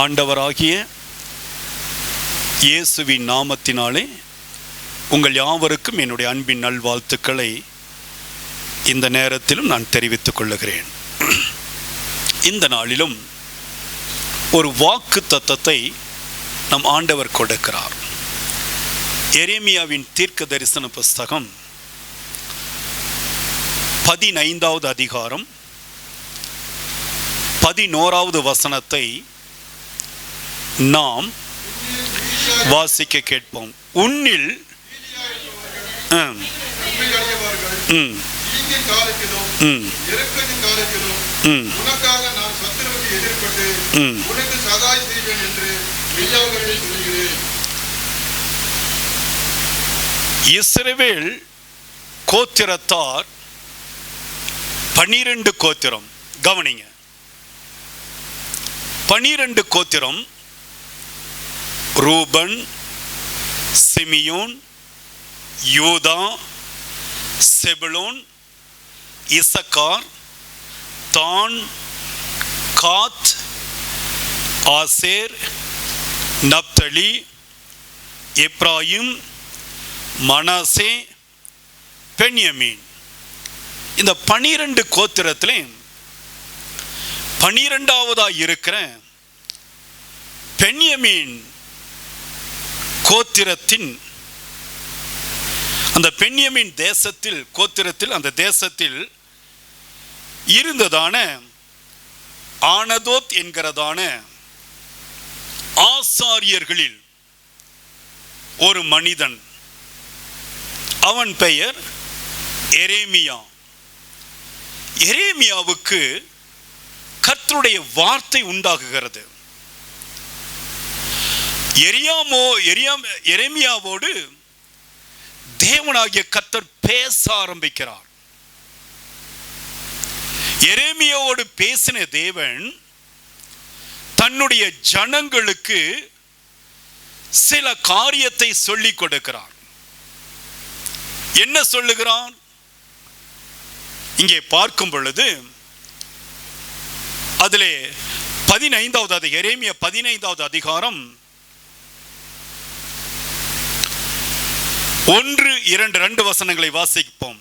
ஆண்டவராகிய இயேசுவின் நாமத்தினாலே உங்கள் யாவருக்கும் என்னுடைய அன்பின் நல்வாழ்த்துக்களை இந்த நேரத்திலும் நான் தெரிவித்துக் கொள்ளுகிறேன். இந்த நாளிலும் ஒரு வாக்கு தத்தத்தை நம் ஆண்டவர் கொடுக்கிறார். எரேமியாவின் தீர்க்க தரிசன புஸ்தகம் 15வது அதிகாரம் 11வது வசனத்தை நாம் வாசிக்க கேட்போம். உன்னில் இஸ்ரவேல் கோத்திரத்தார் 12 கோத்திரம். கவனிங்க, 12 கோத்திரம்: ரூபன், சிமியோன், யூதா, செபுலோன், இசக்கார், தான், காத், ஆசேர், நப்தலி, எப்ராயிம், மனாசே, பென்யமீன். இந்த 12 கோத்திரத்திலே 12வதா இருக்கிற பென்யமீன் கோத்திரத்தின் அந்த பென்யமீன் தேசத்தில் கோத்திரத்தில் அந்த தேசத்தில் இருந்ததான ஆனதோத் என்கிறதான ஆசாரியர்களில் ஒரு மனிதன், அவன் பெயர் எரேமியா. எரேமியாவுக்கு கர்த்தருடைய வார்த்தை உண்டாகுகிறது. எரேமியாவோடு தேவனாகிய கர்த்தர் பேச ஆரம்பிக்கிறார். எரேமியாவோடு பேசின தேவன் தன்னுடைய ஜனங்களுக்கு சில காரியத்தை சொல்லிக் கொடுக்கிறார். என்ன சொல்லுகிறார்? இங்கே பார்க்கும் பொழுது அதிலே 15வது எரேமியா 15வது அதிகாரம் 1-2 வசனங்களை வாசிப்போம்.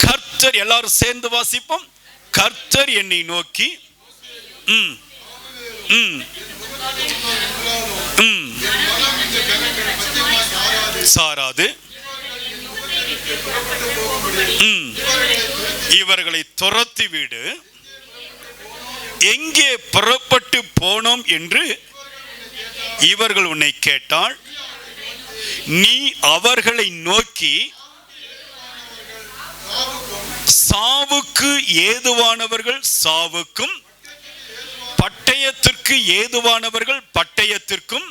கர்த்தர், எல்லாரும் சேர்ந்து வாசிப்போம். கர்த்தர் என்னை நோக்கி சாராது இவர்களை துரத்தி விடு, எங்கே புறப்பட்டு போனோம் என்று இவர்கள் உன்னை கேட்டால் நீ அவர்களை நோக்கி சாவுக்கு ஏதுவானவர்கள் சாவுக்கும், பட்டயத்திற்கு ஏதுவானவர்கள் பட்டயத்திற்கும்,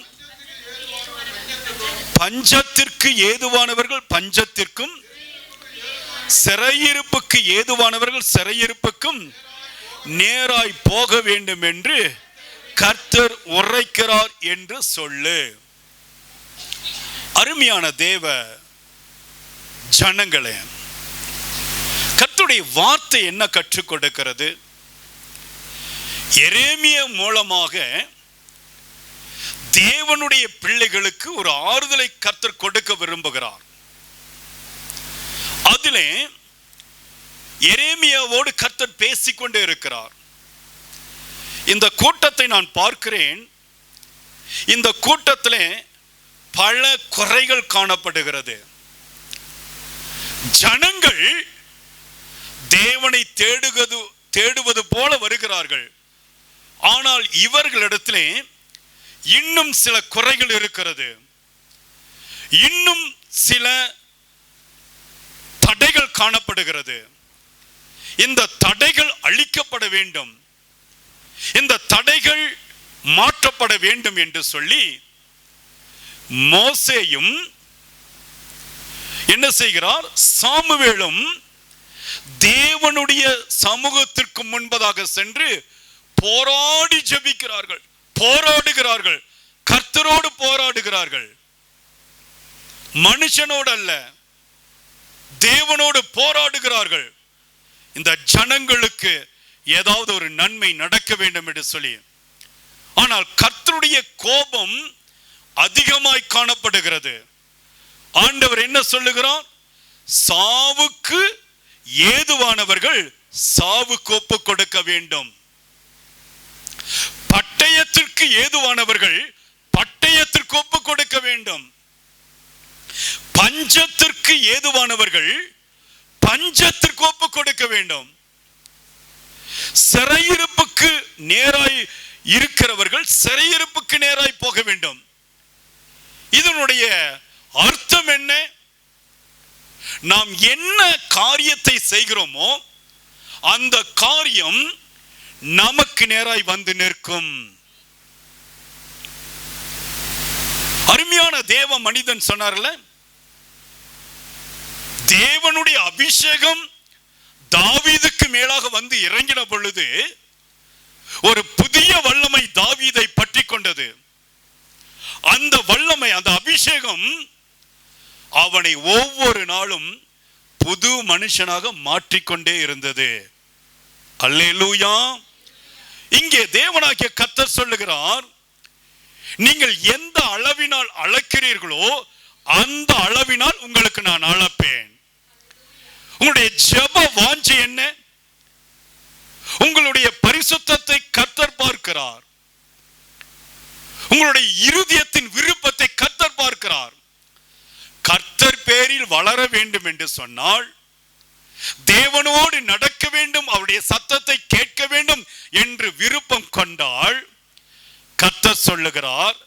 பஞ்சத்திற்கு ஏதுவானவர்கள் பஞ்சத்திற்கும், சிறையிருப்புக்கு ஏதுவானவர்கள் சிறையிருப்புக்கும் நேராய் போக வேண்டும் என்று கர்த்தர் உரைக்கிறார் என்று சொல்லு. அருமையான தேவ ஜனங்களே, கர்த்தருடைய வார்த்தை என்ன கற்றுக் கொடுக்கிறது? எரேமியா மூலமாக தேவனுடைய பிள்ளைகளுக்கு ஒரு ஆறுதலை கர்த்தர் கொடுக்க விரும்புகிறார். அதிலே எரேமியாவோடு கர்த்தர் பேசிக்கொண்டே இருக்கிறார். இந்த கூட்டத்தை நான் பார்க்கிறேன். இந்த கூட்டத்திலே பல குறைகள் காணப்படுகிறது. ஜனங்கள் தேவனை தேடுவது போல வருகிறார்கள். ஆனால் இவர்களிடத்திலே இன்னும் சில குறைகள் இருக்கிறது. இன்னும் சில தடைகள் காணப்படுகிறது. இந்த தடைகள் அழிக்கப்பட வேண்டும், இந்த தடைகள் மாற்றப்பட வேண்டும் என்று சொல்லி மோசேயும் என்ன செய்கிறார்? சாமுவேலும் தேவனுடைய சமூகத்திற்கு முன்பதாக சென்று போராடி ஜெபிக்கிறார்கள், போராடுகிறார்கள், கர்த்தரோடு போராடுகிறார்கள். மனுஷனோடு அல்ல, தேவனோடு போராடுகிறார்கள். இந்த ஜனங்களுக்கு ஏதாவது ஒரு நன்மை நடக்க வேண்டும் என்று சொல்லி ஆனால் கர்த்தருடைய கோபம் அதிகமாய் காணப்படுகிறது. ஆண்டவர் என்ன சொல்லுகிறார்? சாவுக்கு ஏதுவானவர்கள் சாவுக்கு ஒப்பு கொடுக்க வேண்டும். பட்டயத்திற்கு ஏதுவானவர்கள் பட்டயத்திற்கு ஒப்பு கொடுக்க வேண்டும். பஞ்சத்திற்கு ஏதுவானவர்கள் பஞ்சத்திற்கு ஒப்பு கொடுக்க வேண்டும். சிறையிருப்புக்கு நேராய் இருக்கிறவர்கள் சிறையிருப்புக்கு நேராய் போக வேண்டும். இதனுடைய அர்த்தம் என்ன? நாம் என்ன காரியத்தை செய்கிறோமோ அந்த காரியம் நமக்கு நேராய் வந்து நிற்கும். அருமையான தேவ மனிதன் சொன்னார்ல, தேவனுடைய அபிஷேகம் தாவீதுக்கு மேலாக வந்து இறங்கின பொழுது ஒரு புதிய வல்லமை தாவீதை பற்றி கொண்டது. அந்த வல்லமை, அந்த அபிஷேகம் அவனை ஒவ்வொரு நாளும் புது மனுஷனாக மாற்றிக்கொண்டே இருந்தது. அல்லேலூயா. இங்கே தேவனாகிய கர்த்தர் சொல்லுகிறார், நீங்கள் எந்த அளவினால் அளக்கிறீர்களோ அந்த அளவினால் உங்களுக்கு நான் அளப்பேன். உங்களுடைய ஜெப வாஞ்சை என்ன? உங்களுடைய பரிசுத்தத்தை கர்த்தர் பார்க்கிறார். உங்களுடைய இருதயத்தின் விருப்பத்தை கர்த்தர் பார்க்கிறார். கர்த்தர் பேரில் வளர வேண்டும் என்று சொன்னால், தேவனோடு நடக்க வேண்டும், அவருடைய சத்தத்தை கேட்க வேண்டும் என்று விருப்பம் கொண்டால், கர்த்தர் சொல்லுகிறார்,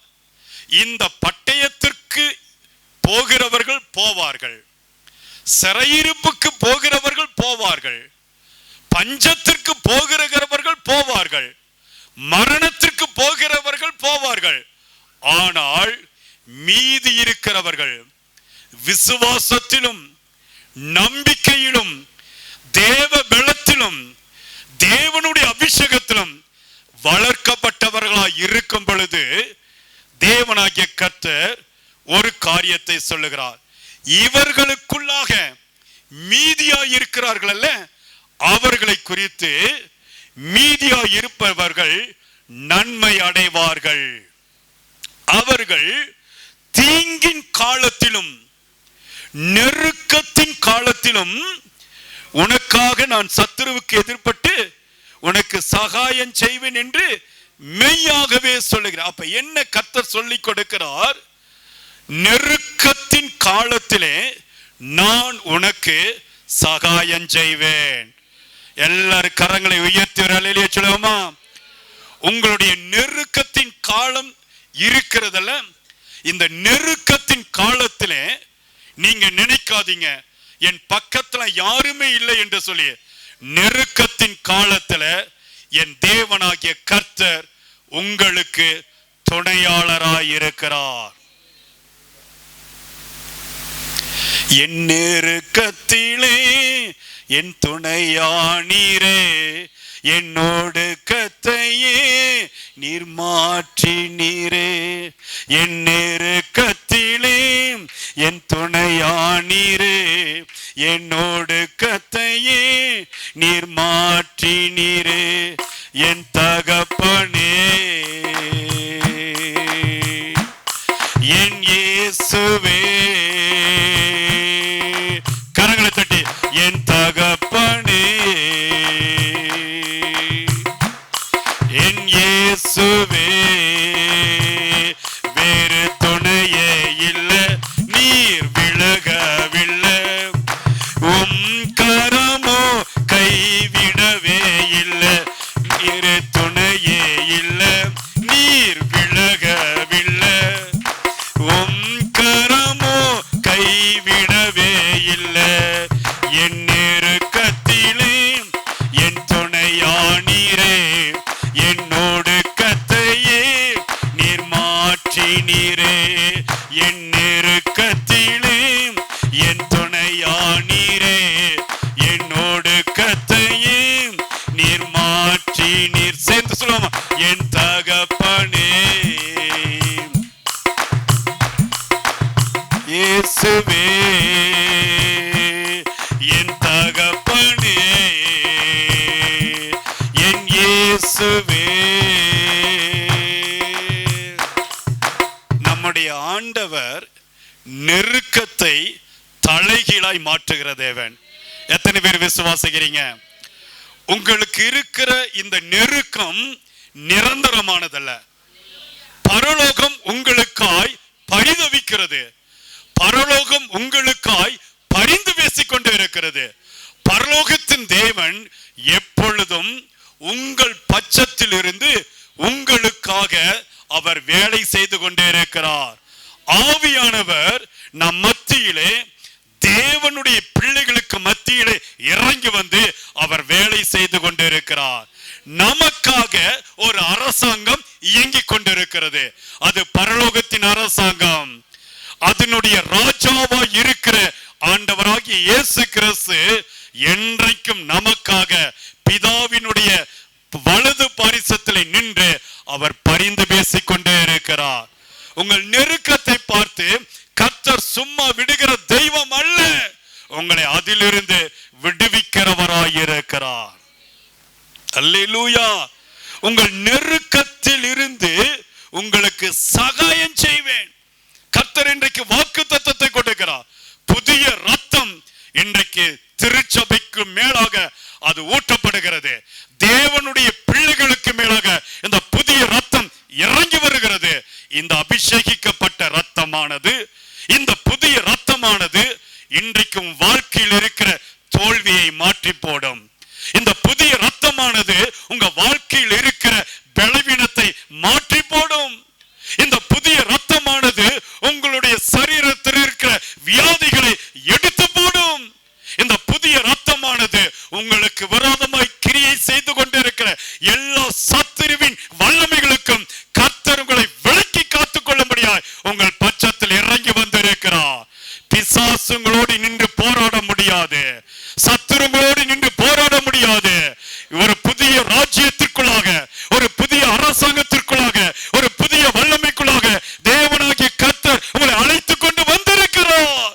இந்த பட்டயத்திற்கு போகிறவர்கள் போவார்கள், சிறையிருப்புக்கு போகிறவர்கள் போவார்கள், பஞ்சத்திற்கு போகிறவர்கள் போவார்கள், மரணத்திற்கு போகிறவர்கள் போவார்கள். ஆனால் மீதி இருக்கிறவர்கள் விசுவாசத்திலும் நம்பிக்கையிலும் தேவ பலத்திலும் தேவனுடைய அபிஷேகத்திலும் வளர்க்கப்பட்டவர்களாய் இருக்கும் பொழுது தேவனாகிய கர்த்தர் ஒரு காரியத்தை சொல்லுகிறார். இவர்களுக்குள்ளாக மீதியாய் இருக்கிறார்கள் அல்ல, அவர்களை குறித்து மீதியாய் இருப்பவர்கள் நன்மை அடைவார்கள். அவர்கள் தீங்கின் காலத்திலும் நெருக்கத்தின் காலத்திலும் உனக்காக நான் சத்துருவுக்கு எதிர்பட்டு உனக்கு சகாயம் செய்வேன் என்று மெய்யாகவே சொல்லுகிறார். அப்ப என்ன கர்த்தர் சொல்லிக் கொடுக்கிறார்? நெருக்கத்தின் காலத்திலே நான் உனக்கு சகாயம் செய்வேன். எல்லாரும் கரங்களை உயர்த்தி அல்லேலூயா சொல்லுவோமா? உங்களுடைய நெருக்கத்தின் காலம் இருக்கிறதல்ல, இந்த நெருக்கத்தின் காலத்திலே நீங்க நினைக்காதீங்க என் பக்கத்துல யாருமே இல்லை என்று சொல்லி. நெருக்கத்தின் காலத்துல என் தேவனாகிய கர்த்தர் உங்களுக்கு துணையாளராய் இருக்கிறார். என் நெருக்கத்திலே என் துணையானீரே, என்னோடு கத்தையே நீர் மாற்றி நீரே. என் நெருக்கத்திலே என் துணையானீரே, என்னோடு கத்தையே நீர் மாற்றி நீரே. என் தகப்பனே என் இயேசுவே, கரங்களை தட்டி என் தகப்பனே என் இயேசுவே, வேறு துணையே இல்லை, நீர் விலகவில்லை, உம் கரமோ கைவிடவே இல்லை. வேறு துணையே இல்லை, நீர் விலகவில்லை, உம் கரமோ கைவிடவே இல்லை. என் நெருக்கத்திலே என் துணையானீரே, என்னோடு கத்தையே நீர் மாற்றி நீரே. என் நெருக்கத்திலே என் துணையானீரே, என்னோடு கத்தையே நீர் மாற்றி நீர். சேர்ந்து சொல்லுவோமா? என் தகப்பனே இயேசுவே, என் தகப்பனே என் இயேசுவே, ஆண்டவர் நெருக்கத்தை தலைகீழாய் மாற்றுகிற தேவன். எத்தனை பேர் விசுவாசிக்கிறீங்க? உங்களுக்கு இருக்கிற இந்த நெருக்கம் நிரந்தரமானதல்ல. பரலோகம் உங்களுக்காய் பரிதவிக்கிறது. பரலோகம் உங்களுக்காய் பரிந்து பேசிக்கொண்டு இருக்கிறது. பரலோகத்தின் தேவன் எப்பொழுதும் உங்கள் பட்சத்தில் இருந்து உங்களுக்காக அவர் வேலை செய்து கொண்டே இருக்கிறார். ஆவியானவர் நம் மத்தியிலே, தேவனுடைய பிள்ளைகளுக்கு மத்தியிலே இறங்கி வந்து அவர் வேலை செய்து கொண்டிருக்கிறார். நமக்காக ஒரு அரசாங்கம் இயங்கிக் கொண்டிருக்கிறது. அது பரலோகத்தின் அரசாங்கம். அதனுடைய ராஜாவா இருக்கிற ஆண்டவராகிய இயேசு கிறிஸ்து என்றைக்கும் நமக்காக பிதாவினுடைய வலது பாரிசத்திலே நின்று அவர் பரிந்து பேசிக்கொண்டே இருக்கிறார். உங்கள் நெருக்கத்தை பார்த்து கர்த்தர் சும்மா விடுகிற தெய்வம் அல்ல, உங்களை அதிலிருந்து விடுவிக்கிறவராயிருக்கிறார். அல்லேலூயா. உங்கள் நெருக்கத்தில் இருந்து உங்களுக்கு சகாயம் செய்வேன். கர்த்தர் இன்றைக்கு வாக்குத்தத்தத்தை கொடுக்கிறார். புதிய ரத்தம் இன்றைக்கு திருச்சபைக்கு மேலாக அது ஊற்றப்படுகிறது. தேவனுடைய பிள்ளைகளுக்கு மேலாக இந்த புதிய ரத்தம் இறங்கி வருகிறது. இந்த அபிஷேகிக்கப்பட்ட ரத்தமானது, இந்த புதிய ரத்தமானது இன்றைக்கும் வாழ்க்கையில் இருக்கிற தோல்வியை மாற்றி போடும். இந்த புதிய ரத்தமானது உங்க வாழ்க்கையில் இருக்கிற பலவீனத்தை மாற்றி போடும். இந்த புதிய ரத்தமானது உங்களுடைய சரீரத்தில் இருக்கிற வியாதிகளை எடுத்து போடும். இந்த புதிய ரத்தமானது உங்களுக்கு விரோதமாய் கிரியை செய்து கொண்டிருக்கிற எல்லா சத்துருவின் வல்லமைகளுக்கும் கர்த்தர் உங்களை விலக்கி காத்துக் கொள்ளும்படியாய் உங்கள் பட்சத்தில் இறங்கி வந்திருக்கிறார். பிசாசுங்களோடு நின்று போராட முடியாது, சத்துருங்களோடு நின்று போராட முடியாது. ஒரு புதிய ராஜ்யத்திற்குள்ளாக, ஒரு புதிய அரசாங்கத்திற்குள்ளாக, ஒரு புதிய வல்லமைக்குள்ளாக தேவனாகிய கர்த்தர் உங்களை அழைத்துக் கொண்டு வந்திருக்கிறார்.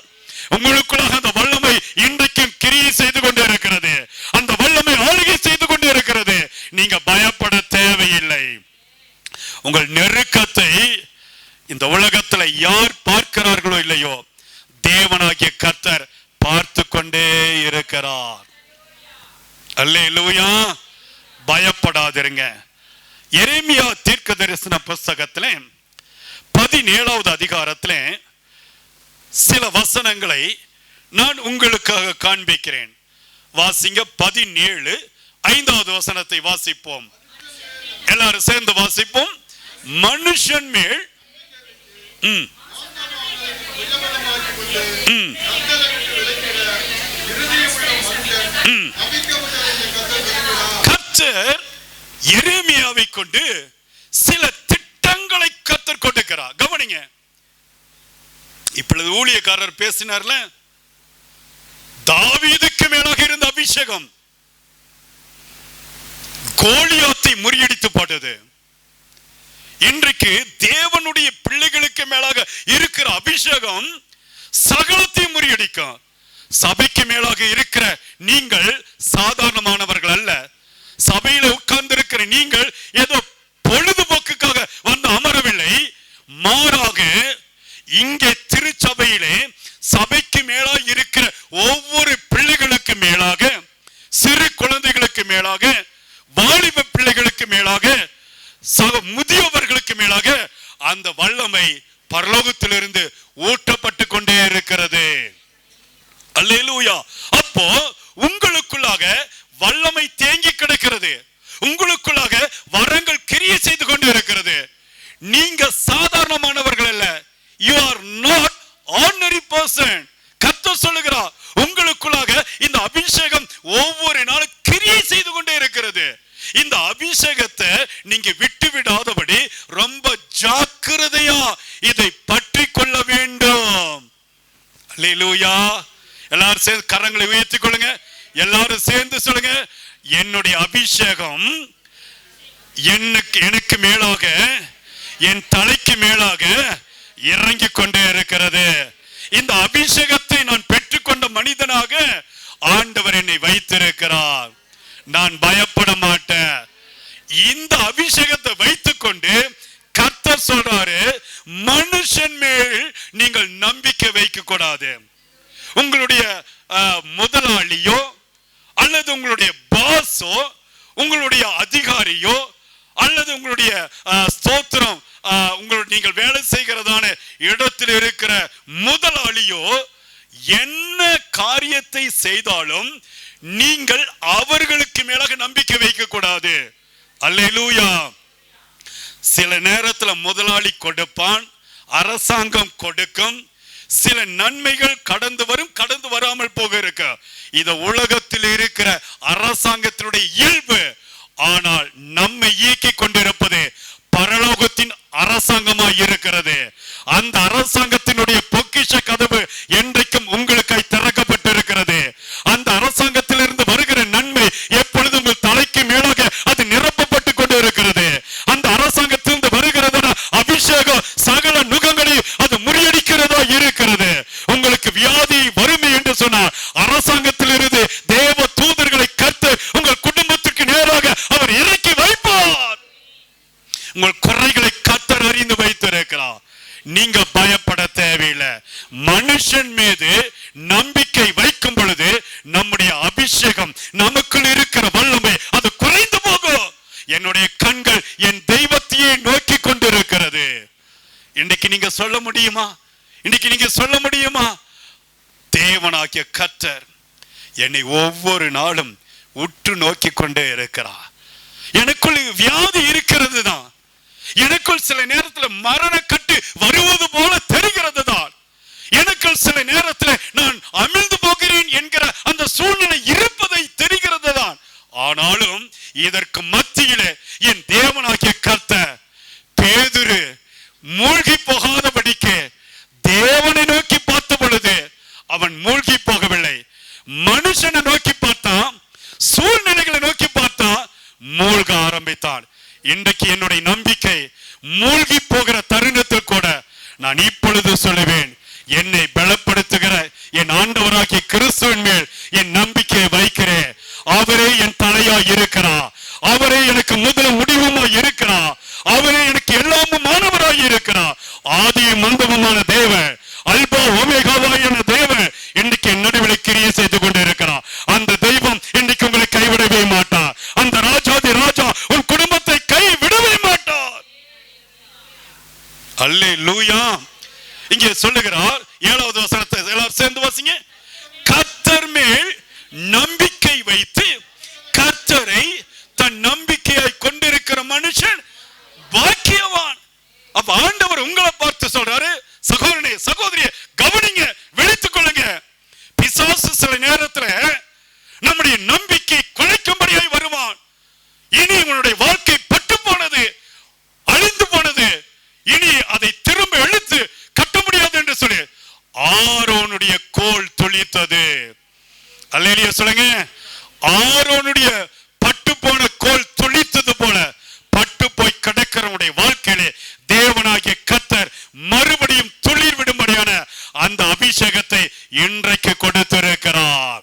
உங்களுக்குள்ளாக அந்த வல்லமை இன்றைக்கும் கிரியை செய்து கொண்டே இருக்கிறது. அந்த வல்லமை ஆளுகை செய்து கொண்டே இருக்கிறது. நீங்க பயப்பட தேவையில்லை. உங்கள் நெருக்கத்தை இந்த உலகத்துல யார் பார்க்கிறார்களோ இல்லையோ, தேவனாகிய கர்த்தர் பார்த்து கொண்டே இருக்கிறார். அல்லேலூயா. பயப்படாதிருங்க. எரேமியா தீர்க்க தரிசன புஸ்தகத்திலே 17வது அதிகாரத்திலே சில வசனங்களை நான் உங்களுக்காக காண்பிக்கிறேன். வாசிங்க. 17 5வது வசனத்தை வாசிப்போம். எல்லாரும் சேர்ந்து வாசிப்போம். மனுஷன் மேல் கர்த்தர் எரேமியாவை கொண்டு சில திட்டங்களை கர்த்தர் கொடுக்கிறார். கவனிங்க. இப்பொழுது ஊழியக்காரர் பேசினார்ல, தாவீதுக்கு மேலாக இருந்த அபிஷேகம் கோலியாத்தை முறியடித்து போட்டது. இன்றைக்கு தேவனுடைய பிள்ளைகளுக்கு மேலாக இருக்கிற அபிஷேகம் சகலத்தையும் முறியடிக்கும். சபைக்கு மேலாக இருக்கிற நீங்கள் சாதாரணமானவர்கள் அல்ல. சபையில உட்கார்ந்து இருக்கிற நீங்கள் ஏதோ பொழுதுபோக்குக்காக வந்து அமரவில்லை. மாறாக இங்கே திருச்சபையிலே சபைக்கு மேலாக இருக்கிற ஒவ்வொரு பிள்ளைகளுக்கு மேலாக, சிறு குழந்தைகளுக்கு மேலாக, வாலிப பிள்ளைகளுக்கு மேலாக, முதியவர்களுக்கு மேலாக அந்த வல்லமை பரலோகத்திலிருந்து ஊட்டப்பட்டு கொண்டே இருக்கிறது. அல்லேலூயா. அப்போ உங்களுக்குள்ளாக வல்லமை தேங்கி கிடக்கிறது. உங்களுக்குள்ளாக வரங்கள் கிரியை செய்து கொண்டு இருக்கிறது. நீங்க சாதாரணமானவர்கள் அல்ல. You are not ordinary person. கர்த்தர் சொல்லுகிறார், உங்களுக்குள்ளாக இந்த அபிஷேகம் ஒவ்வொரு நாளும் கிரியை செய்து கொண்டே இருக்கிறது. இந்த அபிஷேகத்தை நீங்க விட்டு விடாதபடி ரொம்ப ஜாக்கிரதையா இதை பற்றி கொள்ள வேண்டும். அல்லேலூயா. எல்லாரும் சேர்ந்து கரங்களை உயர்த்திக் கொள்ளுங்க. எல்லாரும் சேர்ந்து சொல்லுங்க, என்னுடைய அபிஷேகம் எனக்கு மேலாக, என் தலைக்கு மேலாக இறங்கி கொண்டே இருக்கிறது. இந்த அபிஷேகத்தை நான் பெற்றுக்கொண்ட மனிதனாக ஆண்டவர் என்னை வைத்திருக்கிறார். நான் பயப்பட மாட்டேன். இந்த அபிஷேகத்தை வைத்துக் கொண்டு கர்த்தர் சொல்றாரு, மனுஷன் மேல் நீங்கள் நம்பிக்கை வைக்க கூடாது. உங்களுடைய முதலாளியோ அல்லது உங்களுடைய பாஸோ உங்களுடைய அதிகாரியோ அல்லது உங்களுடைய ஸ்தோத்திரம் நீங்கள் வேலை செய்கிறதான இடத்தில் இருக்கிற முதலாளியோ என்ன காரியத்தை செய்தாலும் நீங்கள் அவர்களுக்கு மேலாக நம்பிக்கை வைக்க கூடாது. அல்லேலூயா. சில நேரத்தில் முதலாளி கொடுப்பான், அரசாங்கம் கொடுக்கும், சில நன்மைகள் கடந்து வரும், கடந்து வராமல் போக இருக்கு. இது உலகத்தில் இருக்கிற அரசாங்கத்தினுடைய இயல்பு. ஆனால் நம்மை இயக்கி கொண்டிருப்பது பரலோகத்தின் அரசாங்கமாய் இருக்கிறது. அந்த அரசாங்கத்தினுடைய பொக்கிஷ கதவு என்றைக்கும் உங்களுக்காய் திறக்கப்பட்டிருக்கிறது. அந்த அரசாங்கத்திலிருந்து வருகிற நன்மை எப்பொழுதும் உங்கள் தலைக்கு மேலாக அது நிரப்பப்பட்டு கொண்டு இருக்கிறது. அந்த அரசாங்கத்திலிருந்து வருகிறதான அபிஷேகம் சகல நுகங்களையும் அது முறியடிக்கிறதா இருக்கிறது. உங்களுக்கு வியாதி வறுமை என்று சொன்னார், அரசாங்கத்திலிருந்து தேவ தூதர்களை கர்த்து உங்கள் குடும்பத்திற்கு நேராக அவர் இறக்கி வைப்பார். உங்கள் குறைகளை கர்த்தர் அறிந்து வைத்திருக்கிறார். நீங்க பயப்பட தேவையில்லை. மனுஷன் மீது நம்பிக்கை வைக்கும் பொழுது நம்முடைய அபிஷேகம், நமக்குள் இருக்கிற வல்லமை அது குறைந்து போகும். என்னுடைய கண்கள் என் தெய்வத்தையே நோக்கி கொண்டிருக்கிறது. இன்னைக்கு நீங்க சொல்ல முடியுமா? இன்னைக்கு நீங்க சொல்ல முடியுமா? தேவனாகிய கர்த்தர் என்னை ஒவ்வொரு நாளும் உற்று நோக்கி கொண்டே இருக்கிறார். எனக்குள் வியாதி இருக்கிறது தான், எனக்குள் சில நேரத்தில் மரண கட்டு வருவது போல தெரிகிறது தான், எனக்குள் சில நேரத்தில் நான் அமிழ்ந்து போகிறேன் என்கிற அந்த சூழ்நிலை இருப்பதை தெரிகிறது தான். ஆனாலும் இதற்கு மத்தியிலே என் தேவனாகிய கர்த்தர் பேதுரு மூழ்கி போகாதபடிக்கு தேவனை நோக்கி பார்த்த பொழுது அவன் மூழ்கி போகவில்லை. மனுஷனை நோக்கி பார்த்தான், சூழ்நிலைகளை நோக்கி பார்த்தான், மூழ்க ஆரம்பித்தான். இன்றைக்கு என்னுடைய நம்பிக்கை மூழ்கி போகிற தருணத்தில் கூட நான் இப்பொழுது சொல்லுவேன், என்னை பலப்படுத்துகிற என் ஆண்டவராகிய கிறிஸ்துவின் மேல் என் நம்பிக்கையை வைக்கிறேன். அவரே என் தலையாய் இருக்கிறார், அவரே எனக்கு முதலும் முடிவுமாய் இருக்கிறார், அவரே எனக்கு எல்லாமும் மாணவராய் இருக்கிறார். ஆதியும் அந்தமுமான தேவன், அல்பா ஓமேகாவாயான தேவன் இன்னைக்கு என் நடுவில் கிரியை செய்து கொண்டு இருக்கிறார். அந்த தெய்வம் இன்னைக்கு உங்களை கைவிடவே மாட்டார். அந்த ராஜாதி ராஜா உன் குடும்பத்தை கைவிடவே மாட்டார். அல்லேலூயா. இங்கே சொல்லுகிறார் 7வது வசனத்தை எல்லாரும் சேர்ந்து வாசிங்க. கர்த்தர் மேல் நம்பிக்கை வைத்து கர்த்தரை தன் நம்பிக்கையாய் கொண்டிருக்கிற மனுஷன் பாக்கியவான். அப்ப ஆண்டவர் உங்களை பார்த்து சொல்றாரு, சகோதரனே சகோதரியே கவனிங்க, விழித்துக் கொள்ளுங்க. பிசாசு சில நேரத்தில் நம்முடைய நம்பிக்கை குலைக்கும்படியாய் வருவான். இனி உன்னுடைய வாழ்க்கை பட்டு போனது, அழிந்து போனது, இனி அதை திரும்ப எழுத்து கட்ட முடியாது என்று சொல்லி ஆரோனுடைய கோல் துளித்தது. அல்லேலூயா சொல்லுங்க. ஆரோனுடைய பட்டு போன கோல் துளித்தது போல பட்டு போய் கிடக்கிறவனுடைய வாழ்க்கையிலே தேவனாகிய கர்த்தர் மறுபடியும் துளிர் விடும்படியான அந்த அபிஷேகத்தை இன்றைக்கு கொடுத்திருக்கிறார்.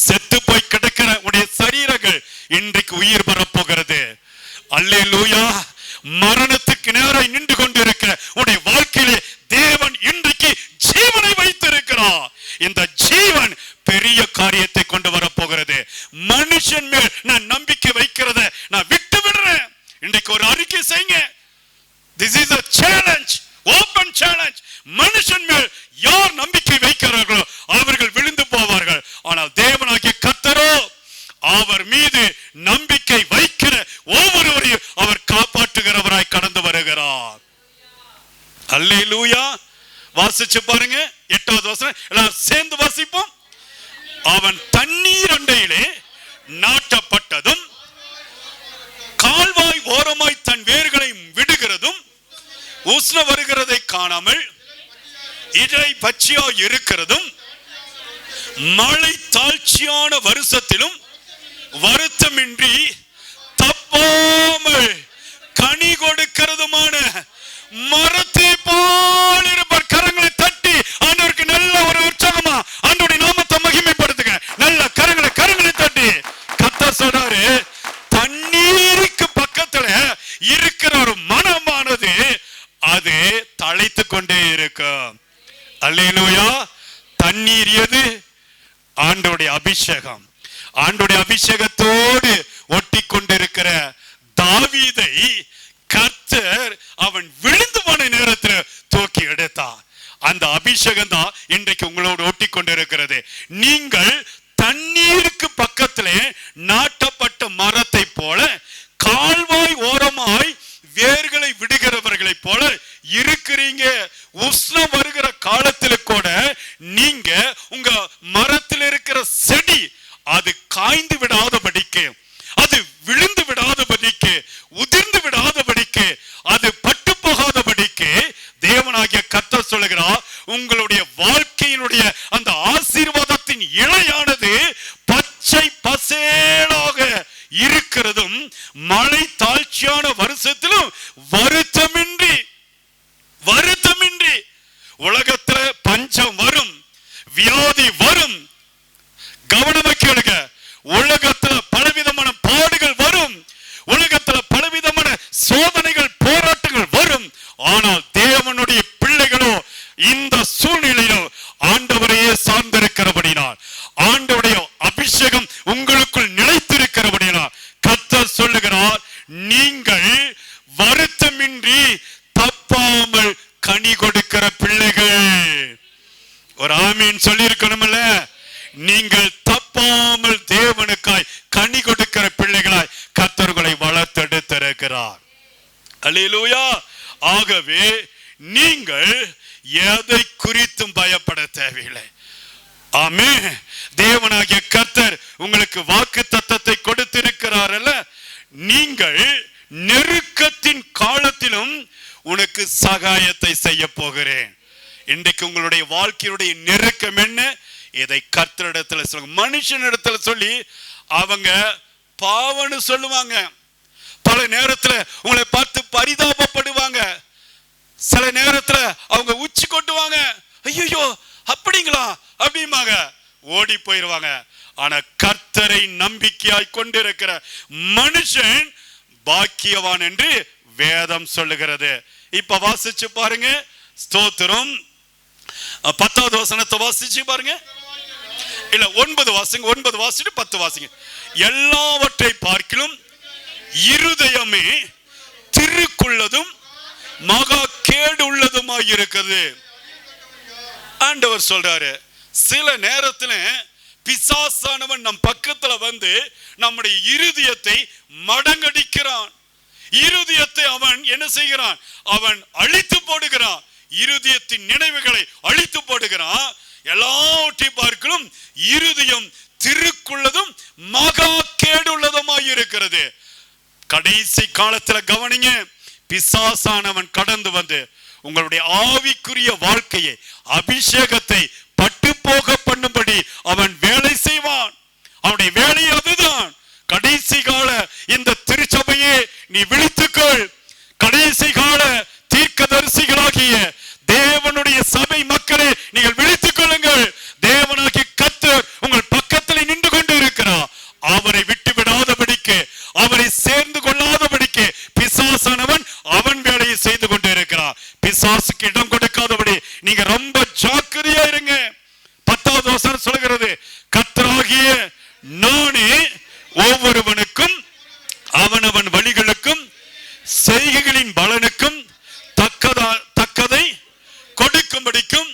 செத்து போய் கிடக்கிற உடைய சரீரங்கள் இன்றைக்கு உயிர் பெறப்போகிறது. அல்லேலூயா. மரணத்துக்கு நேராக நின்று கொண்டிருக்கிற உடைய வாழ்க்கையிலே தேவன் இன்றைக்கு ஜீவனை வைத்திருக்கிறார். இந்த ஜீவன் பெரிய காரியத்தை கொண்டு வரப்போகிறது. மனுஷன் மேல் நான் நம்பிக்கை வைக்கிறத நான் விட்டு விடுறேன். இன்றைக்கு ஒரு அறிக்கை செய்யுங்க. This is a challenge, open challenge. மனுஷன் மேல் யார் நம்பிக்கை வைக்கிறார்களோ அவர்கள் விழுந்து போவார்கள். ஆனால் தேவனாகிய கர்த்தரோ அவர் மீது நம்பிக்கை வைக்கிற ஒவ்வொருவரையும் அவர் காப்பாற்றுகிறவராய் கடந்து வருகிறார். அல்லேலூயா. வாசிச்சு பாருங்க 8வது வசனம் எல்லாரும் சேர்ந்து வாசிப்போம். அவன் தண்ணீர் அண்டையிலே நாட்டப்பட்டதும் கால்வாய் ஓரமாய் தன் வேர்களை விடுகிறதும் உஷ்ண வருகிறதை காணாமல் இலை பச்சையா இருக்கிறதும் மழை தாழ்ச்சியான வருஷத்திலும் வருத்தமின்றி தப்பாமல் கனி கொடுக்கிறதுமான மரத்தை போல் இருப்பார். கரங்களை தட்டி ஆண்டவருக்கு நல்ல ஒரு உற்சாகமா ஆண்டவருடைய நாமத்தை மகிமைப்படுத்துங்க. நல்ல கரங்களை தட்டி கர்த்தர் சொல்றாரு, தண்ணீருக்கு பக்கத்துல இருக்கிற ஒரு மனமானது அது தழைத்து கொண்டே இருக்கும். அல்லேலூயா. தண்ணீர் எது? ஆண்டவருடைய அபிஷேகம். ஆண்டவருடைய அபிஷேகத்தோடு ஒட்டி கொண்டிருக்கிற தாவீதை கர்த்தர் அவன் விழுந்து போன நேரத்தில் தூக்கி எடுத்தார். அந்த அபிஷேகம் தான் இன்றைக்கு உங்களோடு ஒட்டி கொண்டிருக்கிறது. நீங்கள் தண்ணீருக்கு பக்கத்திலே நாட்டப்பட்ட மரத்தை போல, கால்வாய் ஓரமாய் வேர்களை விடுகிறவர்களை போல இருக்கிறீங்க. உஷ்ணம் வருகிற காலத்தில் கூட நீங்க உங்க மரத்தில் இருக்கிற செடி அது காய்ந்து விடாதபடிக்கு, அது விழுந்து விடாதபடிக்கு, உதிர்ந்து விடாதபடிக்கு, அது பட்டு போகாதபடிக்கு தேவனாகிய கர்த்தர் சொல்லுகிறார், உங்களுடைய வாழ்க்கையினுடைய அந்த ஆசீர்வாதத்தின் இலையானது பச்சை பசேலாக இருக்கிறதும், மழை தாழ்ச்சியான வருஷத்திலும் வருத்தமின்றி உலகத்துல பஞ்சம் வரும், வியாதி வரும். கவனமா கேளுங்க. உலகத்துல பலவிதமான பாடுகள் வரும், உலகத்துல பலவிதமான சோதனைகள், போராட்டங்கள் வரும். ஆனால் தேவனுடைய பிள்ளைகளோ இந்த சூழ்நிலையிலோ ஆண்டவரையே சார்ந்திருக்கிறபடினால், ஆண்டவருடைய அபிஷேகம் உங்களுக்குள் நிலைத்திருக்கிறபடினால் கர்த்தர் சொல்லுகிறார், நீங்கள் வருத்தமின்றி தப்பாமல் கனி கொடுக்கிற பிள்ளைகள். ஒரு ஆமீன் சொல்லி இருக்கணும்ல. நீங்கள் தப்பாமல் தேவனுக்காய் கனி கொடுக்கிற பிள்ளைகளாய் கர்த்தர்களை வளர்த்தெடுத்திருக்கிறார். அல்லேலூயா. ஆகவே நீங்கள் எதை குறித்தும் பயப்பட தேவையில்லை. ஆமென். தேவனாகிய கர்த்தர் உங்களுக்கு வாக்கு தத்தத்தை கொடுத்திருக்கிறார் அல்ல. நீங்கள் நெருக்கத்தின் காலத்திலும் உனக்கு சகாயத்தை செய்ய போகிறேன். இன்றைக்கு உங்களுடைய வாழ்க்கையுடைய நெருக்கம் என்ன? இதை கர்த்தரிடத்துல சொல்லுங்க. மனுஷனிடத்துல சொல்லி அவங்க பாவன்னு சொல்லுவாங்க. பல நேரத்துல உங்களை பார்த்து பரிதாபப்படுவாங்க. சில நேரத்துல அவங்க உச்சி கொட்டுவாங்க. ஐயோ அப்படிங்களா அப்படிமாங்க ஓடி போயிருவாங்க. ஆனா கர்த்தரை நம்பிக்கையாய் கொண்டிருக்கிற மனுஷன் பாக்கியவான் என்று வேதம் சொல்லுகிறது. இப்ப வாசிச்சு பாருங்க. ஸ்தோத்திரம். 10வது வசனத்தை வாசிச்சு பாருங்க. இல்ல 9 வாசிங்க. 9 வாசிட்டு 10 வாசிங்க. எல்லாவற்றை பார்க்கிலும் இருதயமே திருக்குள்ளதும் மகா கேடு உள்ளதுமாய் இருக்குது. ஆண்டவர் சொல்றாரு, சில நேரத்துல பிசாசானவன் நம் பக்கத்துல வந்து நம்முடைய இருதயத்தை மடங்கடிக்கிறான். இருதயத்தை அவன் என்ன செய்கிறான்? அவன் அழித்து போடுகிறான். இருதயத்தின் நினைவுகளை அழித்து போடுகிறான். எல்லாவற்றையும் பார்க்கலும் இருதயம் திருக்குள்ளதும் மகா கேடுள்ளதுமாய் இருக்கிறது. கடைசி காலத்துல கவனிங்க, பிசாசானவன் கடந்து வந்து உங்களுடைய ஆவிக்குரிய வாழ்க்கையை, அபிஷேகத்தை பட்டு போக பண்ணும்படி அவன் வேலை செய்வான். அவனுடைய வேலை அதுதான். கடைசி கால இந்த திருச்சபையே நீ விழித்துக்கொள். கடைசி கால தீர்க்கதரிசிகளாகிய தேவனுடைய சபை மக்களே நீங்கள் விழித்துக் கொள்ளுங்கள். தேவனாகிய கர்த்தர் உங்கள் பக்கத்தில் நின்று கொண்டு இருக்கிறார். அவரை விட்டு விடாதபடிக்கு, அவரை சேர்ந்து கொள்ளாதபடிக்கு பிசாசானவன் அவன் வேலையை செய்து கொண்டு இருக்கிறார். பிசாசுக்கு இடம் கொடுக்காதபடி நீங்க ரொம்ப ஜாக்கிரதையா இருங்க. 10வது வசனம் சொல்கிறது, கர்த்தராகிய நானே ஒவ்வொருவனுக்கும் அவனவன் வழிகளுக்கும் செய்கைகளின் பலனுக்கும் தக்கதை கொடுக்கும்படிக்கும்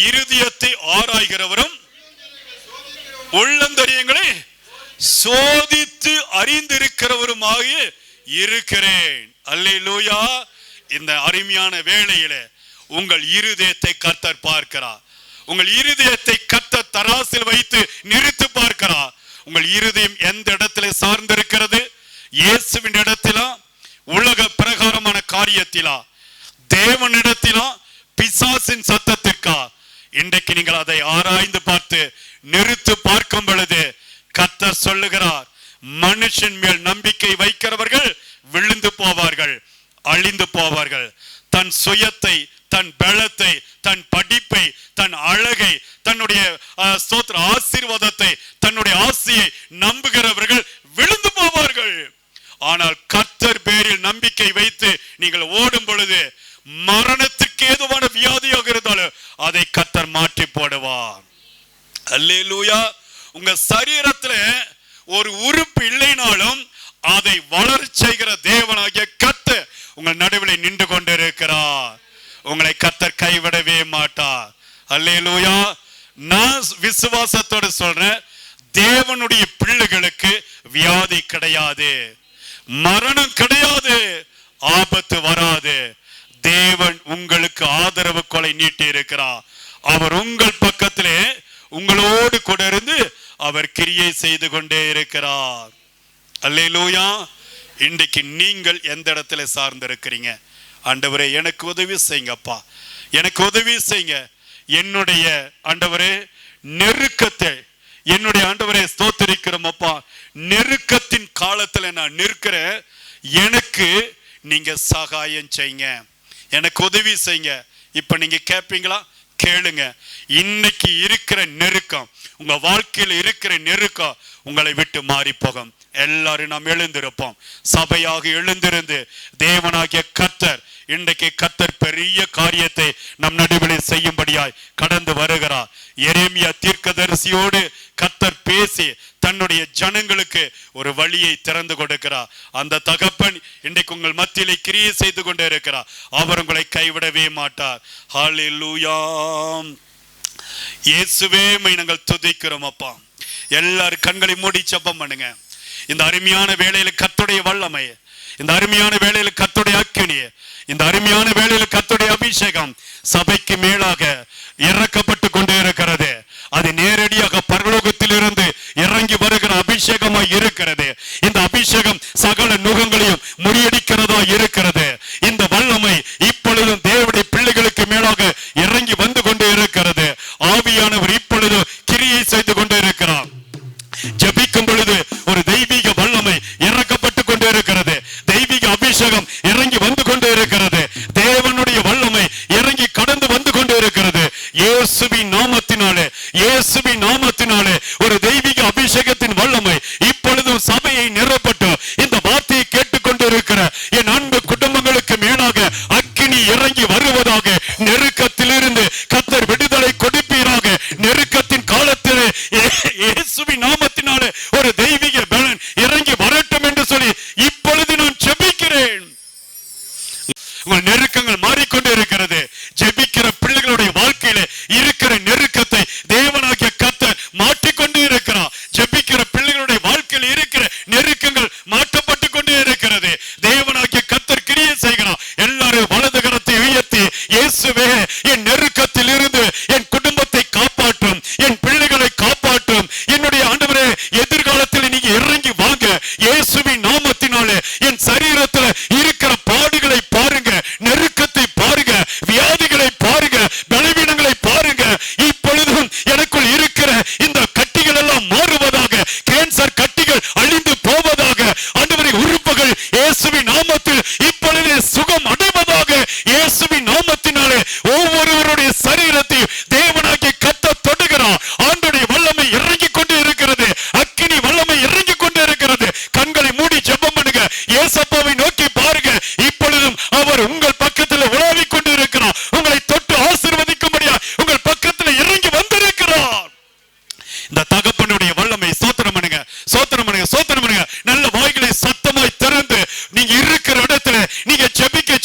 இருதயத்தை ஆராய்கிறவரும் உள்ளந்தரியங்களை சோதித்து அறிந்திருக்கிறவருமாக இருக்கிறேன். அல்லேலூயா. இந்த அருமையான வேளையிலே உங்கள் இருதயத்தை கர்த்தர் பார்க்கிறார். உங்கள் இருதயத்தை கர்த்தர் தராசில் வைத்து நிறுத்தி பார்க்கிறார். உங்கள் இருதயம் எந்த இடத்திலே சார்ந்திருக்கிறது? இயேசுவின் இடத்திலா, உலக பிரகாரமான காரியத்திலா, தேவனிடத்திலா, பிசாசின் சத்தத்திற்கா? இன்றைக்கு நீங்கள் அதை ஆராய்ந்து பார்த்து நிறுத்து பார்க்கும் பொழுது கர்த்தர் சொல்லுகிறார், மனுஷன் மேல் நம்பிக்கை வைக்கிறவர்கள் விழுந்து போவார்கள், அழிந்து போவார்கள். தன் சுயத்தை, தன் பலத்தை, தன் படிப்பை, தன் அழகை, தன்னுடைய ஆசீர்வாதத்தை, தன்னுடைய ஆசையை நம்புகிறவர்கள் விழுந்து போவார்கள். ஆனால் கர்த்தர் பேரில் நம்பிக்கை வைத்து நீங்கள் ஓடும் பொழுது மரணத்துக்கு ஏதுவான வியாதியாக இருந்தாலும் அதை அல்லேலூயா. உங்க சரீரத்துல ஒரு உறுப்பு இல்லைனாலும் அதை வளர்ச்சி செய்கிற தேவனாகிய கர்த்தர் உங்கள் நடுவில் நின்று கொண்டிருக்கிறார். உங்களை கர்த்தர் கைவிடவே மாட்டார். அல்லேலூயா. நான் விசுவாசத்தோடு சொல்றேன், தேவனுடைய பிள்ளைகளுக்கு வியாதி கிடையாது, மரணம் கிடையாது, ஆபத்து வராது. தேவன் உங்களுக்கு ஆதரவு கொலை நீட்டி இருக்கிறார். அவர் உங்கள் பக்கத்திலே உங்களோடு கூட இருந்து அவர் கிரியை செய்து கொண்டே இருக்கிறார். அல்லேலூயா. இன்றைக்கு நீங்கள் எந்த இடத்துல சார்ந்திருக்கிறீங்க? ஆண்டவரே எனக்கு உதவி செய்யுங்கப்பா, எனக்கு உதவி செய்யுங்க. என்னுடைய ஆண்டவரே நெருக்கத்தை, என்னுடைய ஆண்டவரே ஸ்தோத்திரிக்கிறோம் அப்பா, நெருக்கத்தின் காலத்துல நான் நிற்கிற எனக்கு நீங்க சகாயம் செய்யுங்க, எனக்கு உதவி செய்யுங்க. இப்ப நீங்க கேட்பீங்களா? கேளுங்க. இன்னைக்கு இருக்கிற நெருக்கம், உங்க வாழ்க்கையில் இருக்கிற நெருக்கம் உங்களை விட்டு மாறி போகும். எல்லாரும் நாம் எழுந்திருப்போம். சபையாக எழுந்திருந்து தேவனாகிய கர்த்தர் இன்றைக்கு கர்த்தர் பெரிய காரியத்தை நம் நடுவில் செய்யும்படியாய் கடந்து வருகிறார். எரேமியா தீர்க்கதரிசியோடு கர்த்தர் பேசி தன்னுடைய ஜனங்களுக்கு ஒரு வழியை திறந்து கொடுக்கிறார். அந்த தகப்பன் இன்றைக்கு உங்கள் மத்தியிலே கிரியை செய்து கொண்டே இருக்கிறார். அவர் உங்களை கைவிடவே மாட்டார். ஹல்லேலூயா. இயேசுவே நாங்கள் துதிக்கிறோம் அப்பா. எல்லாரும் கண்களை மூடி ஜெபம் பண்ணுங்க. இந்த அருமையான வேளையில கர்த்தருடைய வல்லமை, இந்த அருமையான வேளையில கர்த்தருடைய அக்கினி, இந்த அருமையான வேளையில கர்த்தருடைய அபிஷேகம் சபைக்கு மேலாக இறக்கப்பட்டு கொண்டே இருக்கிறது. அது நேரடியாக பரலோகத்தில் இருந்து இறங்கி வருகிற அபிஷேகமாய் இருக்கிறது. இந்த அபிஷேகம் சகல நுகங்களையும் முறியடிக்கிறதா இருக்கிறது. இந்த வல்லமை இப்பொழுதும் தேவனுடைய பிள்ளைகளுக்கு மேலாக இறங்கி வந்து கொண்டே இருக்கிறது. ஆவியானவர் இப்பொழுது கிரியை செய்து கொண்டே இருக்கிறார். ஜெபிக்கும் பொழுது ஒரு தெய்வீக வல்லமை இறக்கப்பட்டு கொண்டே இருக்கிறது. தெய்வீக அபிஷேகம் இறங்கி வந்து கொண்டே இருக்கிறது. தேவனுடைய வல்லமை இறங்கி கடந்து வந்து கொண்டே இருக்கிறது. இயேசுவின் நாமத்தினாலே, இயேசுவின் நாமத்தினாலே ஒரு தெய்வீக அபிஷேகத்தின் வல்லமை இப்பொழுதும் சபையை நிரப்பட்டு இந்த வார்த்தையை கேட்டுக்கொண்டிருக்கிற என் அன்பு குடும்பங்களுக்கு மேலாக அக்கினி இறங்கி வருவதாக. நெருக்கத்திலிருந்து கர்த்தர் விடுதலை கொடுப்பீராக. நெருக்கத்தின் காலத்திலே இயேசுவின் நாமத்தினாலே ஒரு தெய்வீக பலன் இறங்கி வரட்டும் என்று சொல்லி இப்பொழுது நான் ஜெபிக்கிறேன். உங்கள் நெருக்கங்கள் மாறிக்கொண்டே இருக்கிறது. ஜெபிக்கிற பிள்ளைகளுடைய வாழ்க்கையில இருக்கிற நெருக்கத்தை தேவனாகிய கர்த்தர் மாற்றிக்கொண்டே இருக்கிறார். ஜெபிக்கிற பிள்ளைகளுடைய வாழ்க்கையில் இருக்கிற நெருக்கங்கள் மாற்றப்பட்டு கொண்டே இருக்கிறது. தேவனாகிய கர்த்தர் கிரியை செய்கிறார். எல்லாரும் வலது கரத்தை உயர்த்தி, இயேசுவே என் நெருக்கத்தில் இருந்து என் குடும்பத்தை காப்பாற்றும், என் பிள்ளைகளை காப்பாற்றும், என்னுடைய ஆண்டவரே எதிர்காலத்தில் நீங்க இறங்கி வாங்க. இயேசுவின் நாமத்தினாலே என் சரீரத்தில் இருக்கிற பாடுகளை பாருங்க, நெருக்கத்தை பாருங்க, வியாதிகளை பாருங்க, பலவீனங்களை பாருங்க. இப்பொழுதும் எனக்குள் இருக்கிற இந்த கட்டிகள் எல்லாம் மாறுவதாக. கேன்சர் கட்டிகள் அழிந்து போவதாக. ஆண்டவரே உறுப்புகள் இயேசுவின் நாமத்தில் இப்பொழுது சுகம் அடைவதாக. இயேசுவின் நாமத்தினாலே ஒவ்வொருவருடைய சரீரத்தை தேவனாகிய கர்த்தர் தொடுகிறார். ஆண்டவருடைய வல்லமை இறங்கி கொண்டே இருக்கிறது. அக்கினி வல்லமை இறங்கி கொண்டே இருக்கிறது. கண்களை மூடி ஜெபம் பண்ணுங்க. இயேசுவை நோக்கி பாருங்க. இப்பொழுதும் அவர் உங்கள் பக்கத்தில் உலாவிக் கொண்டு இருக்கிறார். உங்களை தொட்டு ஆசீர்வதிக்கும்படியா உங்கள் பக்கத்தில் இறங்கி வந்திருக்கிறார். இந்த தகப்பனுடைய வல்லமை ஸ்தோத்திரம் பண்ணுங்க, ஸ்தோத்திரம் பண்ணுங்க, ஸ்தோத்திரம் பண்ணுங்க. நல்ல வாய்களை சத்தமாய் திறந்து நீங்க இருக்கிற இடத்துல நீங்க ஜெபிக்க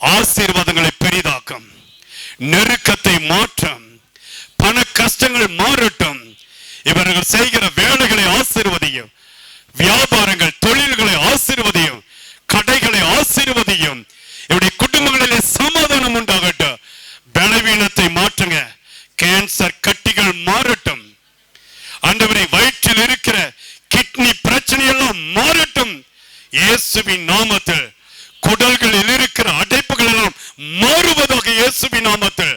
ஆசீர்வாதங்களை பெரிதாக்கும், நெருக்கத்தை மாற்றும், பண கஷ்டங்கள் மாறட்டும். இவர்கள் செய்கிற வேலைகளை ஆசீர்வதியும், வியாபாரங்கள் தொழில்களை ஆசீர்வதியும், கடைகளை ஆசீர்வதியும். இவருடைய குடும்பங்களிலே சமாதானம் உண்டாகட்டும். பலவீனத்தை மாற்றுங்க, கேன்சர் கட்டிகள் மாறட்டும். ஆண்டவரே, வயிற்றில் இருக்கிற கிட்னி பிரச்சனை எல்லாம் மாறட்டும் இயேசுவின் நாமத்தில். குடல்களில் இருக்கிற அடைப்புகள் எல்லாம் மாறுவதாக இயேசுவின் நாமத்தில்.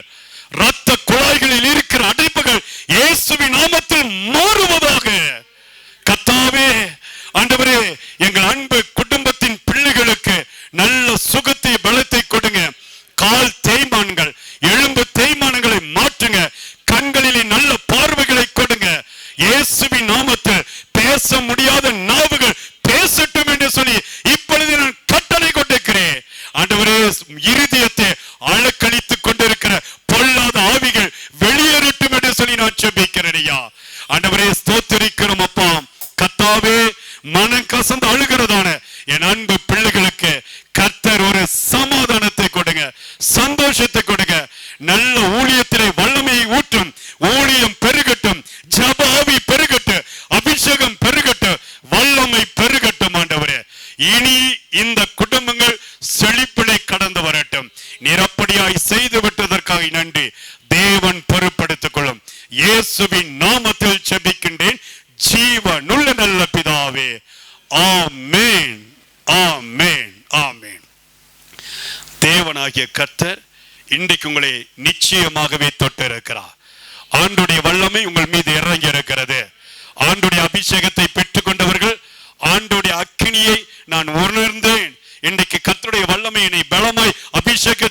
இரத்த குழாய்களில் இருக்கிற அடைப்புகள் இயேசுவின் நாமத்தில் மாறுவதாக. கர்த்தாவே, ஆண்டவரே, எங்கள் அன்பு குடும்பத்தின் பிள்ளைகளுக்கு நல்ல சுகத்தை பலத்தை கொடுங்க. கால் தேய்மானங்கள் எலும்பு தேய்மானங்களை மாற்றுங்க. கண்களிலே நல்ல பார்வைகளை கொடுங்க இயேசுவின் நாமத்தில். பேச முடியாத நாவுகள் பேசட்டும் என்று சொல்லி இப்பொழுது நான் கட்டளை கொண்டிருக்கிறேன். ஆண்டவரே, இருதயத்தை அலக்கழித்துக் கொண்டிருக்கிற பொல்லாத ஆவிகள் வெளியேறட்டும் என்று சொல்லி நான் ஜெபிக்கிறேன் ஐயா. ஆண்டவரே, ஸ்தோத்திரிக்கிறோம் அப்பா. கர்த்தாவே, மனம் கசந்து அழுகிறதான என் அன்பு பிள்ளைகளுக்கு கர்த்தர் ஒரு சமாதானத்தை கொடுங்க, சந்தோஷத்தை கொடுங்க. நல்ல ஊழியத்திலே வல்லமையை ஊற்றும். ஊழியம் பெருகட்டும், ஜெப ஆவி பெருகட்டும், அபிஷேகம் பெருகட்டும், வல்லமை பெருகட்டும். ஆண்டவரே, இனி இந்த குடும்பங்கள் செழிப்பினை கடந்து வரட்டும். நிரப்படியாய் செய்து விட்டதற்காக நன்றி. தேவன் பொறுப்படுத்திக் கொள்ளும். இயேசுவின் நாமத்தில் ஜெபிக்கின்றேன் ஜீவனுள்ள நல்ல பிதாவே. ஆமென், ஆமென், ஆமென். தேவனாகிய கர்த்தர் இன்றைக்கு உங்களை நிச்சயமாகவே தொட்டு இருக்கிறார். ஆண்டுடைய வல்லமை உங்கள் மீது இறங்கி இருக்கிறது. ஆண்டுடைய அபிஷேகத்தை பெற்றுக் கொண்டவர்கள், ஆண்டுடைய அக்கினியை நான் உணர்ந்தேன். இன்றைக்கு கர்த்தருடைய வல்லமை என்னை பலமாய் அபிஷேக